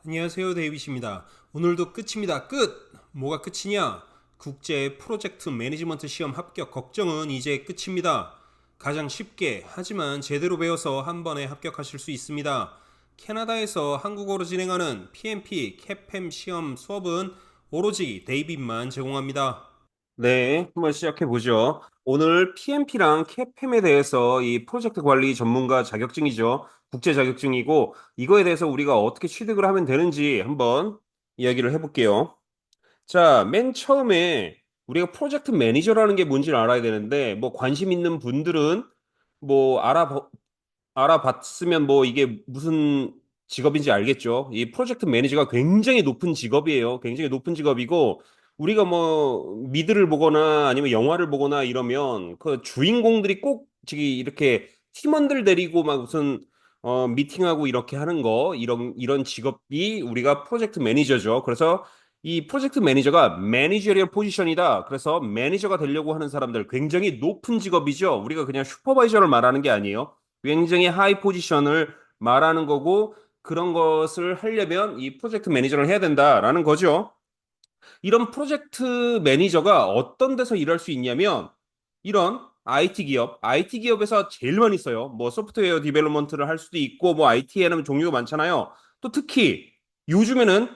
안녕하세요, 데이빗입니다. 오늘도 끝입니다. 끝! 뭐가 끝이냐? 국제 프로젝트 매니지먼트 시험 합격 걱정은 이제 끝입니다. 가장 쉽게 하지만 제대로 배워서 한 번에 합격하실 수 있습니다. 캐나다에서 한국어로 진행하는 PMP 캐팸 시험 수업은 오로지 데이빗만 제공합니다. 네, 한번 시작해 보죠. 오늘 PMP랑 CAPM에 대해서 이 프로젝트 관리 전문가 자격증이죠. 국제 자격증이고 이거에 대해서 우리가 어떻게 취득을 하면 되는지 한번 이야기를 해볼게요. 자, 맨 처음에 우리가 프로젝트 매니저라는 게 뭔지를 알아야 되는데 뭐 관심 있는 분들은 뭐 알아봤으면 뭐 이게 무슨 직업인지 알겠죠. 이 프로젝트 매니저가 굉장히 높은 직업이에요. 굉장히 높은 직업이고 우리가 뭐 미드를 보거나 아니면 영화를 보거나 이러면 그 주인공들이 꼭 저기 이렇게 팀원들 데리고 막 무슨 미팅하고 이렇게 하는 거 이런 직업이 우리가 프로젝트 매니저죠. 그래서 이 프로젝트 매니저가 매니저리얼 포지션이다. 그래서 매니저가 되려고 하는 사람들 굉장히 높은 직업이죠. 우리가 그냥 슈퍼바이저를 말하는 게 아니에요. 굉장히 하이 포지션을 말하는 거고 그런 것을 하려면 이 프로젝트 매니저를 해야 된다라는 거죠. 이런 프로젝트 매니저가 어떤 데서 일할 수 있냐면 이런 IT 기업에서 제일 많이 써요. 뭐 소프트웨어 디벨롭먼트를 할 수도 있고 뭐 IT에는 종류가 많잖아요. 또 특히 요즘에는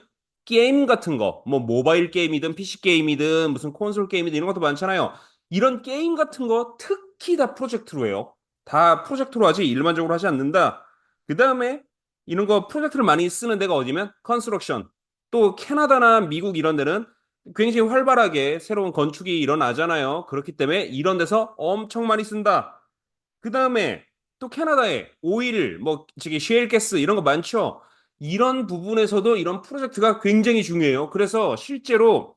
게임 같은 거, 뭐 모바일 게임이든 PC 게임이든 무슨 콘솔 게임이든 이런 것도 많잖아요. 이런 게임 같은 거 특히 다 프로젝트로 해요. 다 프로젝트로 하지 일반적으로 하지 않는다. 그 다음에 이런 거 프로젝트를 많이 쓰는 데가 어디면 컨스트럭션. 또 캐나다나 미국 이런 데는 굉장히 활발하게 새로운 건축이 일어나잖아요. 그렇기 때문에 이런 데서 엄청 많이 쓴다. 그 다음에 또 캐나다에 오일, 뭐 저기 셰일 가스 이런 거 많죠. 이런 부분에서도 이런 프로젝트가 굉장히 중요해요. 그래서 실제로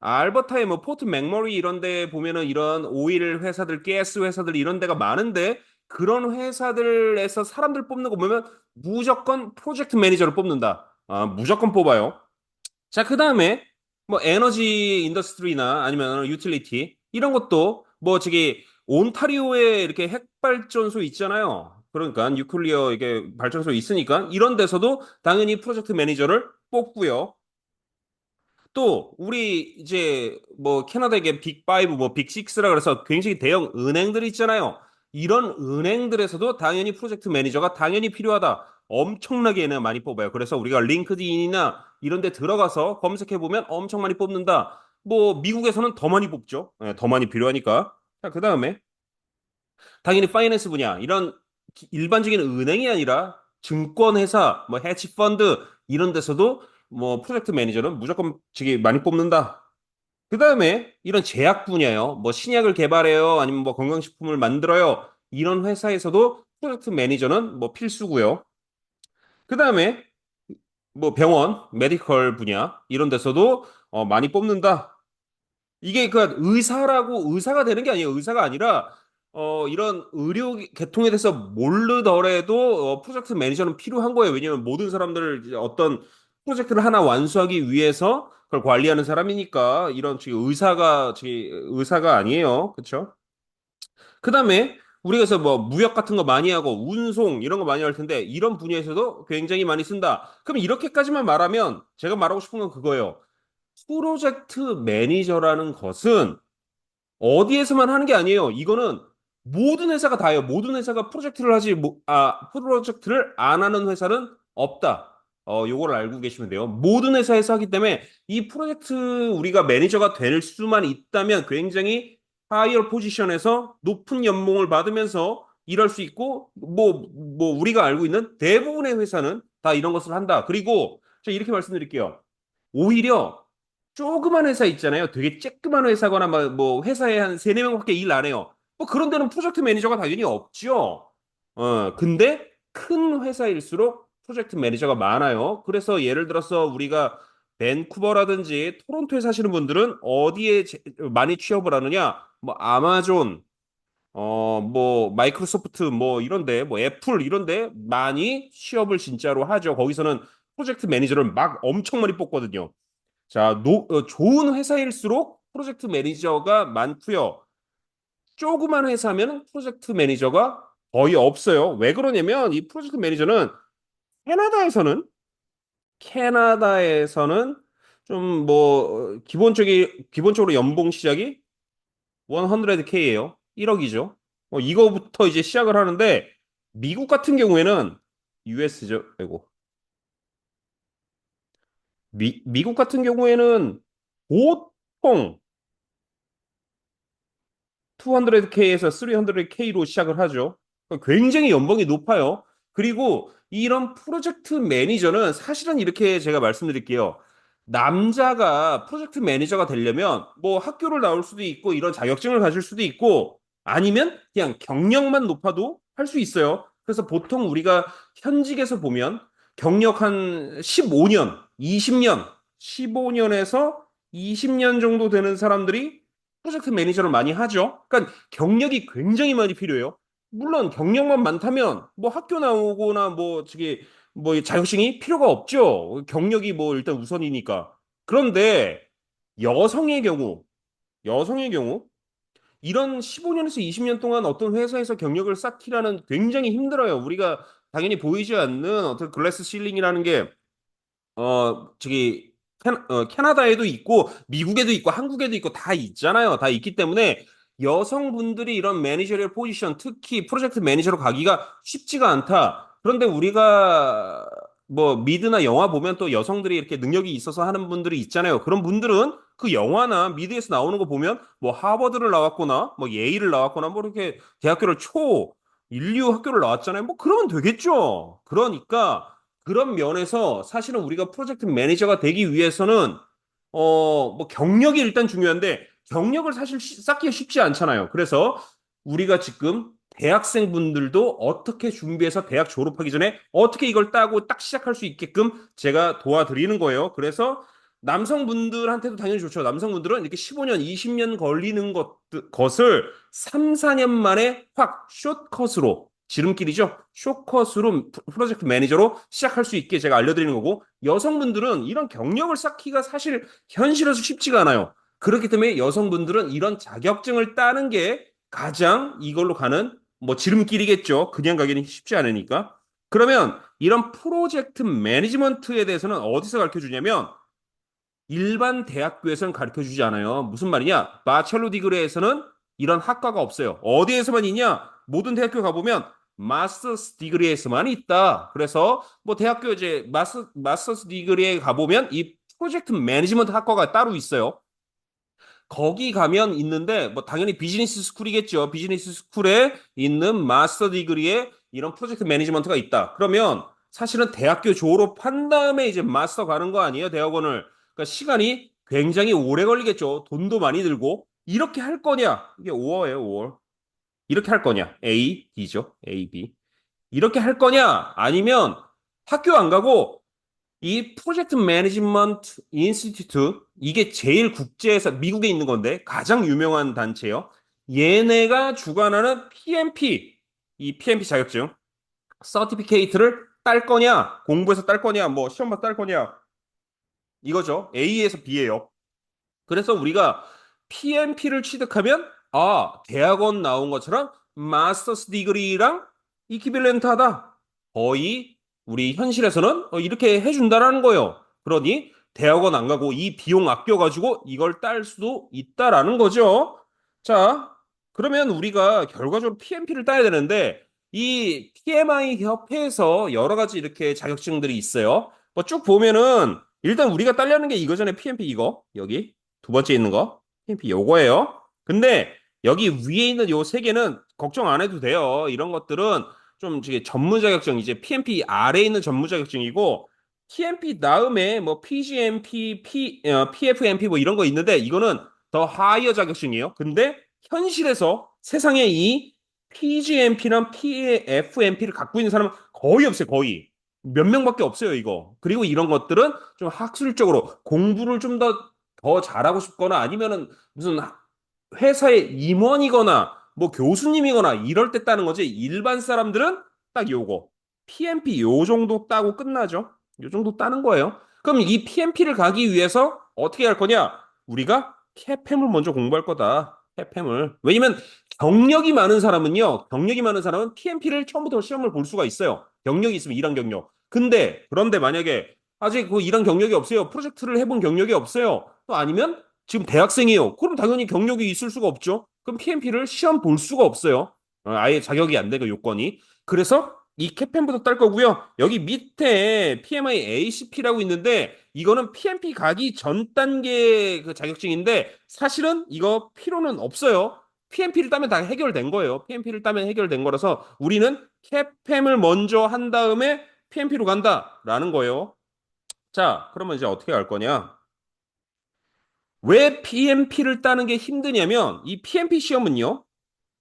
알버타에 뭐 포트 맥머리 이런 데 보면은 이런 오일 회사들, 가스 회사들 이런 데가 많은데 그런 회사들에서 사람들 뽑는 거 보면 무조건 프로젝트 매니저를 뽑는다. 아, 무조건 뽑아요. 자, 그 다음에 뭐 에너지 인더스트리나 아니면 유틸리티 이런 것도 뭐 저기 온타리오에 이렇게 핵발전소 있잖아요. 그러니까 뉴클리어 이게 발전소 있으니까 이런 데서도 당연히 프로젝트 매니저를 뽑고요. 또 우리 이제 뭐 캐나다에게 빅5 뭐 빅6라 그래서 굉장히 대형 은행들이 있잖아요. 이런 은행들에서도 당연히 프로젝트 매니저가 당연히 필요하다. 엄청나게 얘네 많이 뽑아요. 그래서 우리가 링크드인이나 이런 데 들어가서 검색해 보면 엄청 많이 뽑는다. 뭐 미국에서는 더 많이 뽑죠. 예, 더 많이 필요하니까. 자, 그다음에 당연히 파이낸스 분야 이런 일반적인 은행이 아니라 증권회사, 뭐 해치펀드 이런 데서도 뭐 프로젝트 매니저는 무조건 되게 많이 뽑는다. 그 다음에 이런 제약 분야요. 뭐 신약을 개발해요. 아니면 뭐 건강식품을 만들어요. 이런 회사에서도 프로젝트 매니저는 뭐 필수고요. 그 다음에 뭐 병원, 메디컬 분야 이런 데서도 많이 뽑는다. 이게 그 의사라고 의사가 되는 게 아니에요. 의사가 아니라 이런 의료 계통에 대해서 모르더라도 프로젝트 매니저는 필요한 거예요. 왜냐하면 모든 사람들을 이제 어떤 프로젝트를 하나 완수하기 위해서 그걸 관리하는 사람이니까 이런 지금 의사가 아니에요. 그렇죠? 그다음에 우리가 그래서 뭐 무역 같은 거 많이 하고 운송 이런 거 많이 할 텐데 이런 분야에서도 굉장히 많이 쓴다. 그럼 이렇게까지만 말하면 제가 말하고 싶은 건 그거예요. 프로젝트 매니저라는 것은 어디에서만 하는 게 아니에요. 이거는 모든 회사가 다예요. 모든 회사가 프로젝트를 안 하는 회사는 없다. 요거를 알고 계시면 돼요. 모든 회사에서 하기 때문에 이 프로젝트 우리가 매니저가 될 수만 있다면 굉장히 하이어 포지션에서 높은 연봉을 받으면서 일할 수 있고, 뭐, 우리가 알고 있는 대부분의 회사는 다 이런 것을 한다. 그리고 제가 이렇게 말씀드릴게요. 오히려 조그만 회사 있잖아요. 되게 쬐끄만 회사거나 뭐 회사에 한 세네 명밖에 일 안 해요. 뭐 그런 데는 프로젝트 매니저가 당연히 없죠. 근데 큰 회사일수록 프로젝트 매니저가 많아요. 그래서 예를 들어서 우리가 밴쿠버라든지 토론토에 사시는 분들은 많이 취업을 하느냐? 뭐 아마존, 뭐 마이크로소프트 뭐 이런데 뭐 애플 이런데 많이 취업을 진짜로 하죠. 거기서는 프로젝트 매니저를 막 엄청 많이 뽑거든요. 자, 좋은 회사일수록 프로젝트 매니저가 많고요. 조그만 회사면 프로젝트 매니저가 거의 없어요. 왜 그러냐면 이 프로젝트 매니저는 캐나다에서는 캐나다에서는 좀 뭐 기본적으로 연봉 시작이 100K예요. 1억이죠. 이거부터 이제 시작을 하는데 미국 같은 경우에는 US죠. 아이고. 미국 같은 경우에는 보통 200K에서 300K로 시작을 하죠. 그러니까 굉장히 연봉이 높아요. 그리고 이런 프로젝트 매니저는 사실은 이렇게 제가 말씀드릴게요. 남자가 프로젝트 매니저가 되려면 뭐 학교를 나올 수도 있고 이런 자격증을 가질 수도 있고 아니면 그냥 경력만 높아도 할 수 있어요. 그래서 보통 우리가 현직에서 보면 경력 한 15년, 20년, 15년에서 20년 정도 되는 사람들이 프로젝트 매니저를 많이 하죠. 그러니까 경력이 굉장히 많이 필요해요. 물론 경력만 많다면 뭐 학교 나오거나 뭐 저기 뭐 자격증이 필요가 없죠. 경력이 뭐 일단 우선이니까. 그런데 여성의 경우, 여성의 경우 이런 15년에서 20년 동안 어떤 회사에서 경력을 쌓기라는 굉장히 힘들어요. 우리가 당연히 보이지 않는 어떤 글래스 실링이라는 게 저기 캐나다에도 있고 미국에도 있고 한국에도 있고 다 있잖아요. 다 있기 때문에 여성분들이 이런 매니저리얼 포지션, 특히 프로젝트 매니저로 가기가 쉽지가 않다. 그런데 우리가 뭐 미드나 영화 보면 또 여성들이 이렇게 능력이 있어서 하는 분들이 있잖아요. 그런 분들은 그 영화나 미드에서 나오는 거 보면 뭐 하버드를 나왔거나 뭐 예일을 나왔거나 뭐 이렇게 대학교를 인류 학교를 나왔잖아요. 뭐 그러면 되겠죠. 그러니까 그런 면에서 사실은 우리가 프로젝트 매니저가 되기 위해서는 뭐 경력이 일단 중요한데 경력을 사실 쌓기가 쉽지 않잖아요. 그래서 우리가 지금 대학생분들도 어떻게 준비해서 대학 졸업하기 전에 어떻게 이걸 따고 딱 시작할 수 있게끔 제가 도와드리는 거예요. 그래서 남성분들한테도 당연히 좋죠. 남성분들은 이렇게 15년, 20년 걸리는 것을 3, 4년 만에 확 숏컷으로 지름길이죠. 숏컷으로 프로젝트 매니저로 시작할 수 있게 제가 알려드리는 거고 여성분들은 이런 경력을 쌓기가 사실 현실에서 쉽지가 않아요. 그렇기 때문에 여성분들은 이런 자격증을 따는 게 가장 이걸로 가는 뭐 지름길이겠죠. 그냥 가기는 쉽지 않으니까. 그러면 이런 프로젝트 매니지먼트에 대해서는 어디서 가르쳐 주냐면 일반 대학교에서는 가르쳐 주지 않아요. 무슨 말이냐? 마첼로 디그리에서는 이런 학과가 없어요. 어디에서만 있냐? 모든 대학교 가보면 마스터스 디그리에서만 있다. 그래서 뭐 대학교 이제 마스터스 디그리에 가보면 이 프로젝트 매니지먼트 학과가 따로 있어요. 거기 가면 있는데 뭐 당연히 비즈니스 스쿨이겠죠. 비즈니스 스쿨에 있는 마스터 디그리에 이런 프로젝트 매니지먼트가 있다. 그러면 사실은 대학교 졸업한 다음에 이제 마스터 가는 거 아니에요, 대학원을. 그러니까 시간이 굉장히 오래 걸리겠죠. 돈도 많이 들고. 이렇게 할 거냐? 이게 5월이에요, 5월. 이렇게 할 거냐? A, B죠. A, B. 이렇게 할 거냐? 아니면 학교 안 가고 이 프로젝트 매니지먼트 인스티튜트 이게 제일 국제에서 미국에 있는 건데 가장 유명한 단체예요. 얘네가 주관하는 PMP 이 PMP 자격증 서티피케이트를 딸 거냐 공부해서 딸 거냐 뭐 시험 봐서 딸 거냐 이거죠. A에서 B예요. 그래서 우리가 PMP를 취득하면 대학원 나온 것처럼 마스터스 디그리랑 이퀴밸런트하다. 거의 우리 현실에서는 이렇게 해준다라는 거예요. 그러니 대학원 안 가고 이 비용 아껴가지고 이걸 딸 수도 있다라는 거죠. 자, 그러면 우리가 결과적으로 PMP를 따야 되는데 이 PMI 협회에서 여러 가지 이렇게 자격증들이 있어요. 뭐 쭉 보면은 일단 우리가 딸려는 게 이거잖아요. PMP 이거 여기 두 번째 있는 거 PMP 요거예요. 근데 여기 위에 있는 요 세 개는 걱정 안 해도 돼요. 이런 것들은 좀 이제 전문 자격증 이제 PMP 아래에 있는 전문 자격증이고 PMP 다음에 뭐 PGMP, PFMP 뭐 이런 거 있는데 이거는 더 하이어 자격증이에요. 근데 현실에서 세상에 이 PGMP랑 PFMP를 갖고 있는 사람은 거의 없어요. 거의. 몇 명밖에 없어요, 이거. 그리고 이런 것들은 좀 학술적으로 공부를 좀 더 잘하고 싶거나 아니면은 무슨 회사의 임원이거나 뭐 교수님이거나 이럴 때 따는 거지. 일반 사람들은 딱 요거. PMP 요 정도 따고 끝나죠. 요 정도 따는 거예요. 그럼 이 PMP를 가기 위해서 어떻게 할 거냐? 우리가 캐팸을 먼저 공부할 거다. 캐팸을. 왜냐면 경력이 많은 사람은 PMP를 처음부터 시험을 볼 수가 있어요. 경력이 있으면 일한 경력. 그런데 만약에 아직 그 일한 경력이 없어요. 프로젝트를 해본 경력이 없어요. 또 아니면 지금 대학생이에요. 그럼 당연히 경력이 있을 수가 없죠. 그럼 PMP를 시험 볼 수가 없어요. 아예 자격이 안 되고 요건이. 그래서 이 캐펜부터 딸 거고요. 여기 밑에 PMI ACP라고 있는데 이거는 PMP 가기 전 단계 그 자격증인데 사실은 이거 필요는 없어요. PMP를 따면 다 해결된 거예요. PMP를 따면 해결된 거라서 우리는 캐펜을 먼저 한 다음에 PMP로 간다라는 거예요. 자, 그러면 이제 어떻게 할 거냐? 왜 PMP를 따는 게 힘드냐면 이 PMP 시험은요.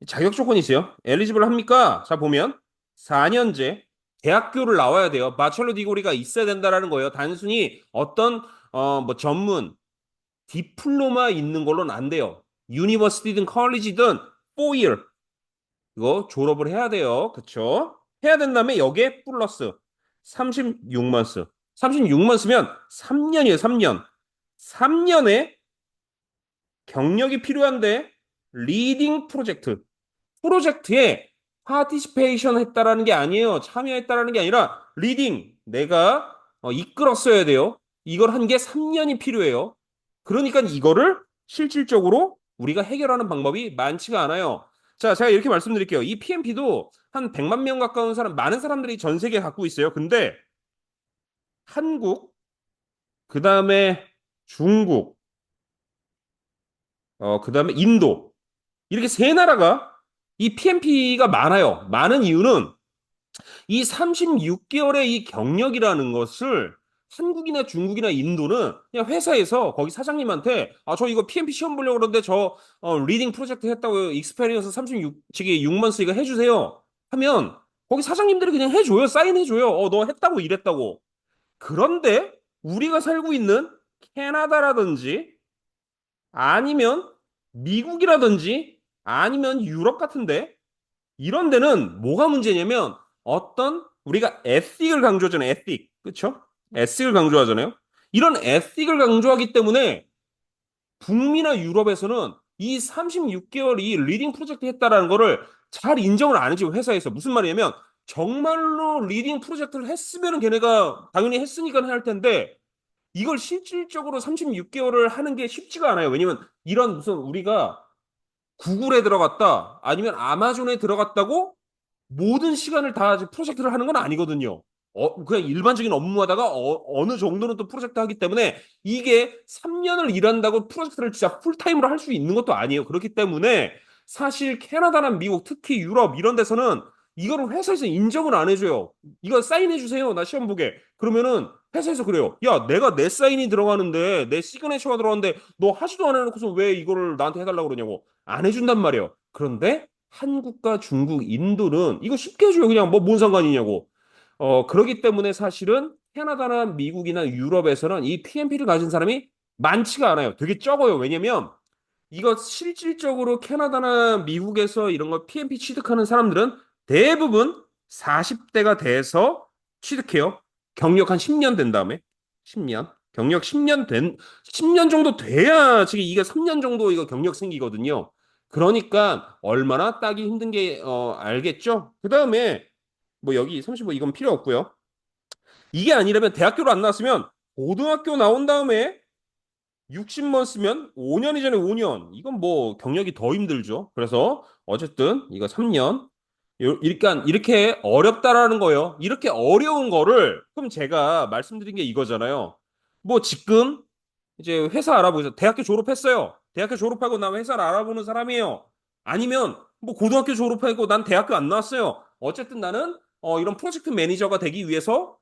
자격 조건이 있어요. 엘리지블 합니까? 자, 보면 4년제 대학교를 나와야 돼요. 바첼러 디그리가 있어야 된다라는 거예요. 단순히 어떤 뭐 전문 디플로마 있는 걸로는 안 돼요. 유니버시티든 컬리지든 4year 이거 졸업을 해야 돼요. 그쵸? 해야 된다음에 여기에 플러스 36만스. 36만스면 3년이에요, 3년. 3년에 경력이 필요한데 리딩 프로젝트에 파티시페이션 했다라는 게 아니에요. 참여했다라는 게 아니라 리딩 내가 이끌었어야 돼요. 이걸 한 게 3년이 필요해요. 그러니까 이거를 실질적으로 우리가 해결하는 방법이 많지가 않아요. 자, 제가 이렇게 말씀드릴게요. 이 PMP도 한 100만 명 가까운 사람, 많은 사람들이 전 세계에 갖고 있어요. 근데 한국, 그 다음에 중국, 그 다음에 인도, 이렇게 세 나라가 이 PMP가 많아요. 많은 이유는 이 36개월의 이 경력이라는 것을 한국이나 중국이나 인도는 그냥 회사에서 거기 사장님한테 저 이거 PMP 시험 보려고 그러는데 저 리딩 프로젝트 했다고 익스페리언스 36, 지 6만스 이거 해주세요 하면 거기 사장님들이 그냥 해줘요. 사인해줘요. 너 했다고 이랬다고. 그런데 우리가 살고 있는 캐나다라든지 아니면 미국이라든지 아니면 유럽 같은데 이런 데는 뭐가 문제냐면 어떤 우리가 에틱을 강조하잖아요. 에틱. 그렇죠? 에틱을 강조하잖아요. 이런 에틱을 강조하기 때문에 북미나 유럽에서는 이 36개월 이 리딩 프로젝트 했다라는 거를 잘 인정을 안 해줘 회사에서. 무슨 말이냐면 정말로 리딩 프로젝트를 했으면 걔네가 당연히 했으니까 할 텐데 이걸 실질적으로 36개월을 하는 게 쉽지가 않아요. 왜냐면 이런 무슨 우리가 구글에 들어갔다 아니면 아마존에 들어갔다고 모든 시간을 다 프로젝트를 하는 건 아니거든요. 그냥 일반적인 업무하다가 느 정도는 또 프로젝트 하기 때문에 이게 3년을 일한다고 프로젝트를 진짜 풀타임으로 할 수 있는 것도 아니에요. 그렇기 때문에 사실 캐나다나 미국, 특히 유럽 이런 데서는 이거를 회사에서 인정을 안 해줘요. 이거 사인해 주세요. 나 시험 보게. 그러면은 회사에서 그래요. 야, 내가 내 사인이 들어가는데 내 시그네처가 들어가는데 너 하지도 안 해놓고서 왜 이거를 나한테 해달라고 그러냐고. 안 해준단 말이에요. 그런데 한국과 중국, 인도는 이거 쉽게 해줘요. 그냥 뭐 뭔 상관이냐고. 그러기 때문에 사실은 캐나다나 미국이나 유럽에서는 이 PMP를 가진 사람이 많지가 않아요. 되게 적어요. 왜냐면 이거 실질적으로 캐나다나 미국에서 이런 거 PMP 취득하는 사람들은 대부분 40대가 돼서 취득해요. 경력 한 10년 된 다음에 10년. 경력 10년 10년 정도 돼야 지금 이게 3년 정도 이거 경력 생기거든요. 그러니까 얼마나 따기 힘든 게 알겠죠? 그다음에 뭐 여기 35 이건 필요 없고요. 이게 아니라면 대학교를 안 나왔으면 고등학교 나온 다음에 60만 쓰면 5년이잖아요, 5년. 이건 뭐 경력이 더 힘들죠. 그래서 어쨌든 이거 3년. 그러니까 이렇게 어렵다라는 거예요. 이렇게 어려운 거를 그럼 제가 말씀드린 게 이거잖아요. 뭐 지금 이제 회사 알아보죠. 대학교 졸업했어요. 대학교 졸업하고 나 회사를 알아보는 사람이에요. 아니면 뭐 고등학교 졸업하고 난 대학교 안 나왔어요. 어쨌든 나는 이런 프로젝트 매니저가 되기 위해서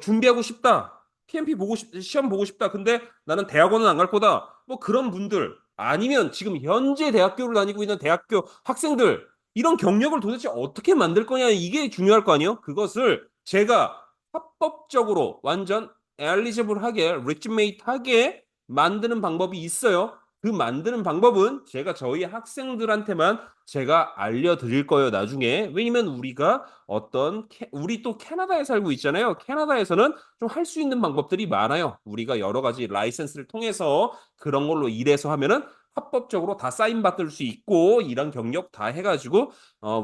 준비하고 싶다. PMP 시험 보고 싶다. 근데 나는 대학원은 안 갈 거다. 뭐 그런 분들 아니면 지금 현재 대학교를 다니고 있는 대학교 학생들 이런 경력을 도대체 어떻게 만들 거냐 이게 중요할 거 아니에요? 그것을 제가 합법적으로 완전 엘리지블하게, 리치메이트하게 만드는 방법이 있어요. 그 만드는 방법은 제가 저희 학생들한테만 제가 알려드릴 거예요, 나중에. 왜냐면 우리가 우리 또 캐나다에 살고 있잖아요. 캐나다에서는 좀 할 수 있는 방법들이 많아요. 우리가 여러 가지 라이센스를 통해서 그런 걸로 일해서 하면은 합법적으로 다 사인 받을 수 있고 이런 경력 다 해가지고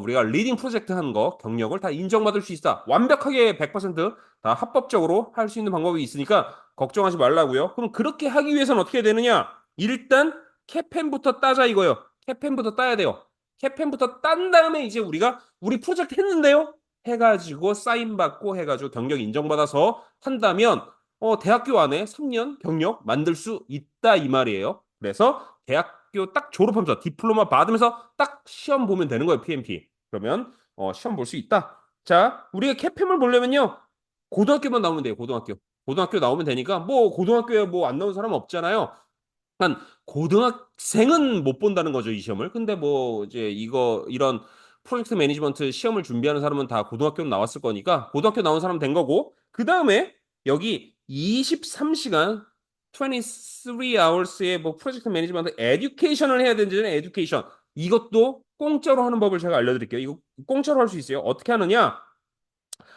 우리가 리딩 프로젝트 하는 거 경력을 다 인정받을 수 있다. 완벽하게 100% 다 합법적으로 할 수 있는 방법이 있으니까 걱정하지 말라고요. 그럼 그렇게 하기 위해서는 어떻게 해야 되느냐? 일단 캐펜부터 따자 이거예요. 캐펜부터 따야 돼요. 캐펜부터 딴 다음에 이제 우리가 우리 프로젝트 했는데요. 해가지고 사인 받고 해가지고 경력 인정받아서 한다면 대학교 안에 3년 경력 만들 수 있다 이 말이에요. 그래서 대학교 딱 졸업하면서 디플로마 받으면서 딱 시험 보면 되는 거예요, PMP. 그러면 시험 볼 수 있다. 자, 우리가 캐팸을 보려면요. 고등학교만 나오면 돼요, 고등학교. 고등학교 나오면 되니까 뭐 고등학교에 뭐 안 나온 사람 없잖아요. 한 고등학생은 못 본다는 거죠, 이 시험을. 근데 뭐 이제 이거 이런 프로젝트 매니지먼트 시험을 준비하는 사람은 다 고등학교 나왔을 거니까 고등학교 나온 사람 된 거고 그다음에 여기 23시간 23 hours의 뭐 프로젝트 매니지먼트 에듀케이션을 해야 되는데 에듀케이션 이것도 공짜로 하는 법을 제가 알려드릴게요. 이거 공짜로 할 수 있어요. 어떻게 하느냐?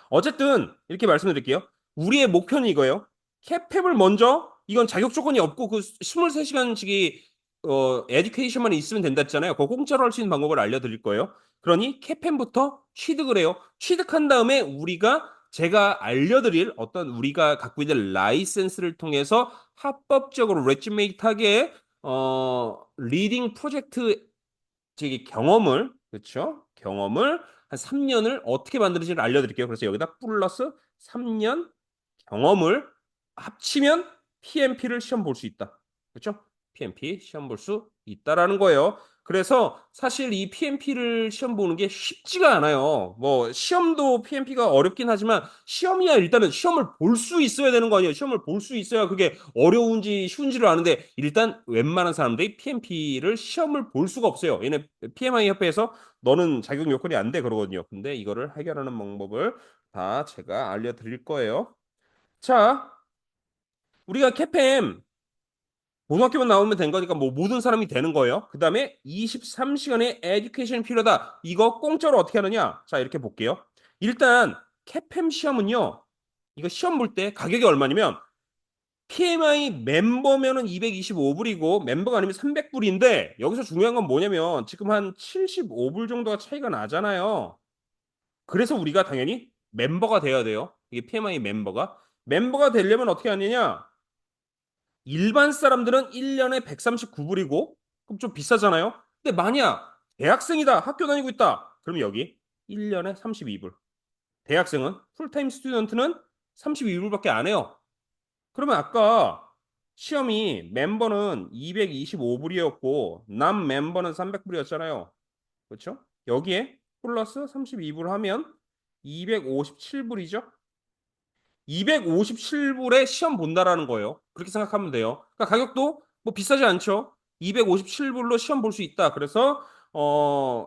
어쨌든 이렇게 말씀드릴게요. 우리의 목표는 이거예요. 캐팸을 먼저 이건 자격 조건이 없고 그 23시간씩이 에듀케이션만 있으면 된다 했잖아요. 그거 공짜로 할 수 있는 방법을 알려드릴 거예요. 그러니 캐팸부터 취득을 해요. 취득한 다음에 우리가 제가 알려드릴 어떤 우리가 갖고 있는 라이센스를 통해서 합법적으로 레지메이트하게 리딩 프로젝트 제 경험을 그렇죠? 경험을 한 3년을 어떻게 만드는지를 알려드릴게요. 그래서 여기다 플러스 3년 경험을 합치면 PMP를 시험 볼 수 있다. 그렇죠? PMP 시험 볼 수 있다라는 거예요. 그래서 사실 이 PMP를 시험 보는 게 쉽지가 않아요. 뭐 시험도 PMP가 어렵긴 하지만 시험이야 일단은 시험을 볼 수 있어야 되는 거 아니에요. 시험을 볼 수 있어야 그게 어려운지 쉬운지를 아는데 일단 웬만한 사람들이 PMP를 시험을 볼 수가 없어요. 얘네 PMI 협회에서 너는 자격 요건이 안 돼 그러거든요. 근데 이거를 해결하는 방법을 다 제가 알려드릴 거예요. 자, 우리가 캐팸 고등학교만 나오면 된 거니까 뭐 모든 사람이 되는 거예요. 그 다음에 23시간의 에듀케이션 필요하다. 이거 공짜로 어떻게 하느냐? 자, 이렇게 볼게요. 일단 캐팸 시험은요. 이거 시험 볼 때 가격이 얼마냐면 PMI 멤버면은 225불이고 멤버가 아니면 300불인데 여기서 중요한 건 뭐냐면 지금 한 75불 정도가 차이가 나잖아요. 그래서 우리가 당연히 멤버가 돼야 돼요. 이게 PMI 멤버가 되려면 어떻게 하느냐? 일반 사람들은 1년에 139불이고 그럼 좀 비싸잖아요. 근데 만약 대학생이다. 학교 다니고 있다. 그럼 여기 1년에 32불. 대학생은 풀타임 스튜던트는 32불밖에 안 해요. 그러면 아까 시험이 멤버는 225불이었고 남 멤버는 300불이었잖아요. 그렇죠? 여기에 플러스 32불 하면 257불이죠. 257불에 시험 본다라는 거예요. 그렇게 생각하면 돼요. 그러니까 가격도 뭐 비싸지 않죠. 257불로 시험 볼 수 있다. 그래서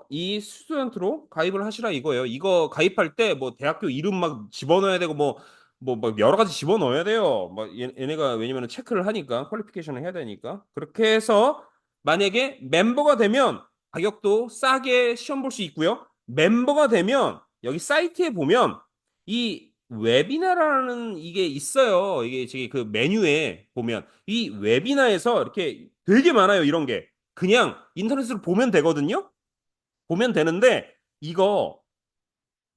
이 스튜던트로 가입을 하시라 이거예요. 이거 가입할 때 뭐 대학교 이름 막 집어넣어야 되고 뭐 여러 가지 집어넣어야 돼요. 뭐 얘네가 왜냐면 체크를 하니까 퀄리피케이션을 해야 되니까. 그렇게 해서 만약에 멤버가 되면 가격도 싸게 시험 볼 수 있고요. 멤버가 되면 여기 사이트에 보면 이 웨비나라는 이게 있어요. 이게 저기 그 메뉴에 보면 이 웨비나에서 이렇게 되게 많아요. 이런 게 그냥 인터넷으로 보면 되거든요. 보면 되는데 이거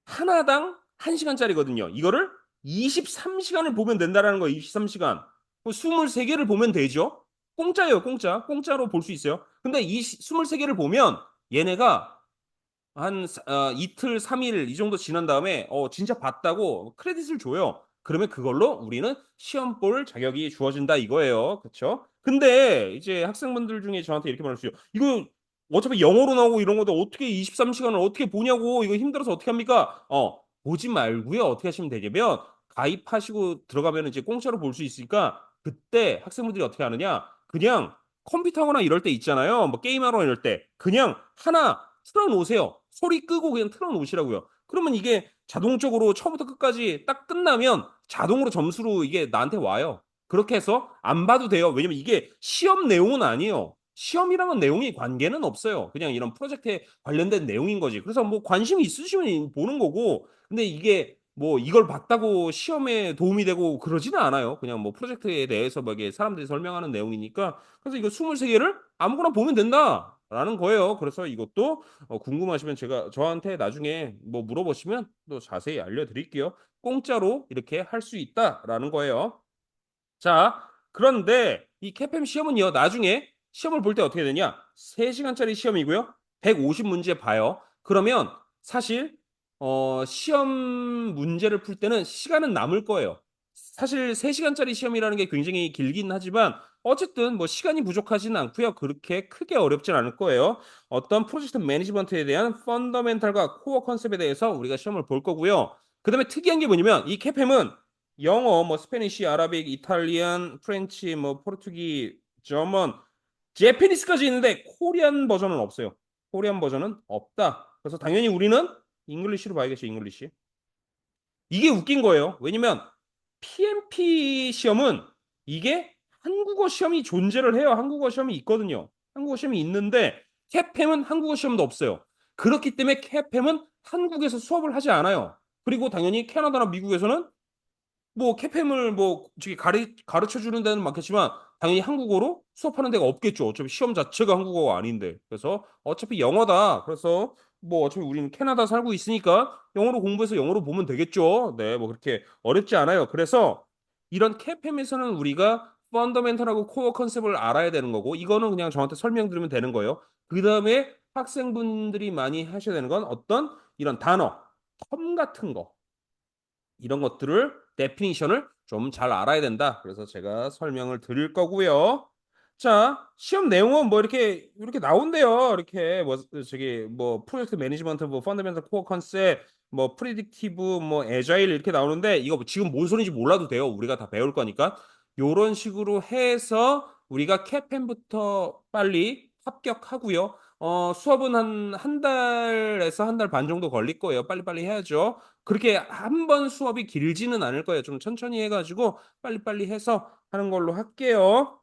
하나당 1시간짜리거든요. 이거를 23시간을 보면 된다라는 거예요. 23시간. 23개를 보면 되죠. 공짜예요, 공짜. 공짜로 볼 수 있어요. 근데 이 23개를 보면 얘네가 한 이틀, 3일 이 정도 지난 다음에 진짜 봤다고 크레딧을 줘요. 그러면 그걸로 우리는 시험 볼 자격이 주어진다 이거예요. 그렇죠? 근데 이제 학생분들 중에 저한테 이렇게 말할 수 있어요. 이거 어차피 영어로 나오고 이런 건데 어떻게 23시간을 어떻게 보냐고 이거 힘들어서 어떻게 합니까? 보지 말고요. 어떻게 하시면 되냐면 가입하시고 들어가면 이제 공짜로 볼 수 있으니까 그때 학생분들이 어떻게 하느냐? 그냥 컴퓨터 하거나 이럴 때 있잖아요. 뭐 게임하러 이럴 때 그냥 하나 틀어놓으세요. 소리 끄고 그냥 틀어놓으시라고요. 그러면 이게 자동적으로 처음부터 끝까지 딱 끝나면 자동으로 점수로 이게 나한테 와요. 그렇게 해서 안 봐도 돼요. 왜냐면 이게 시험 내용은 아니에요. 시험이랑은 내용이 관계는 없어요. 그냥 이런 프로젝트에 관련된 내용인 거지. 그래서 뭐 관심이 있으시면 보는 거고, 근데 이게 뭐 이걸 봤다고 시험에 도움이 되고 그러지는 않아요. 그냥 뭐 프로젝트에 대해서 뭐 이게 사람들이 설명하는 내용이니까. 그래서 이거 23개를 아무거나 보면 된다라는 거예요. 그래서 이것도 궁금하시면 제가 저한테 나중에 뭐 물어보시면 또 자세히 알려드릴게요. 공짜로 이렇게 할 수 있다라는 거예요. 자, 그런데 이 캐페 시험은요, 나중에 시험을 볼 때 어떻게 되냐? 3시간짜리 시험이고요. 150 문제 봐요. 그러면 사실 시험 문제를 풀 때는 시간은 남을 거예요. 사실 3시간짜리 시험이라는 게 굉장히 길긴 하지만 어쨌든 뭐 시간이 부족하지는 않고요. 그렇게 크게 어렵진 않을 거예요. 어떤 프로젝트 매니지먼트에 대한 펀더멘탈과 코어 컨셉에 대해서 우리가 시험을 볼 거고요. 그다음에 특이한 게 뭐냐면 이 캐팸은 영어, 뭐 스페니쉬, 아라빅, 이탈리안, 프렌치, 뭐 포르투기, 저먼, 제페니스까지 있는데 코리안 버전은 없어요. 코리안 버전은 없다. 그래서 당연히 우리는 잉글리시로 봐야겠죠, 잉글리시. 이게 웃긴 거예요. 왜냐면 PMP 시험은 이게 한국어 시험이 존재를 해요. 한국어 시험이 있거든요. 한국어 시험이 있는데 캐팸은 한국어 시험도 없어요. 그렇기 때문에 캐팸은 한국에서 수업을 하지 않아요. 그리고 당연히 캐나다나 미국에서는 뭐 캐팸을 뭐 저기 가르쳐 주는 데는 많겠지만 당연히 한국어로 수업하는 데가 없겠죠. 어차피 시험 자체가 한국어가 아닌데. 그래서 어차피 영어다. 그래서 뭐 어차피 우리는 캐나다 살고 있으니까 영어로 공부해서 영어로 보면 되겠죠. 네, 뭐 그렇게 어렵지 않아요. 그래서 이런 캐팸에서는 우리가 펀더멘털하고 코어 컨셉을 알아야 되는 거고 이거는 그냥 저한테 설명드리면 되는 거예요. 그다음에 학생분들이 많이 하셔야 되는 건 어떤 이런 단어, 텀 같은 거 이런 것들을 데피니션을 좀 잘 알아야 된다. 그래서 제가 설명을 드릴 거고요. 자, 시험 내용은 뭐 이렇게 나온대요. 이렇게 뭐 저기 뭐 프로젝트 매니지먼트 뭐 펀더멘털 코어 컨셉 뭐 프리딕티브 뭐 애자일 이렇게 나오는데 이거 뭐 지금 뭔 소리인지 몰라도 돼요. 우리가 다 배울 거니까. 요런 식으로 해서 우리가 캐펜부터 빨리 합격하고요. 수업은 한 달에서 한 달 반 정도 걸릴 거예요. 빨리빨리 해야죠. 그렇게 한 번 수업이 길지는 않을 거예요. 좀 천천히 해 가지고 빨리빨리 해서 하는 걸로 할게요.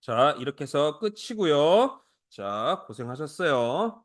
자, 이렇게 해서 끝이고요. 자, 고생하셨어요.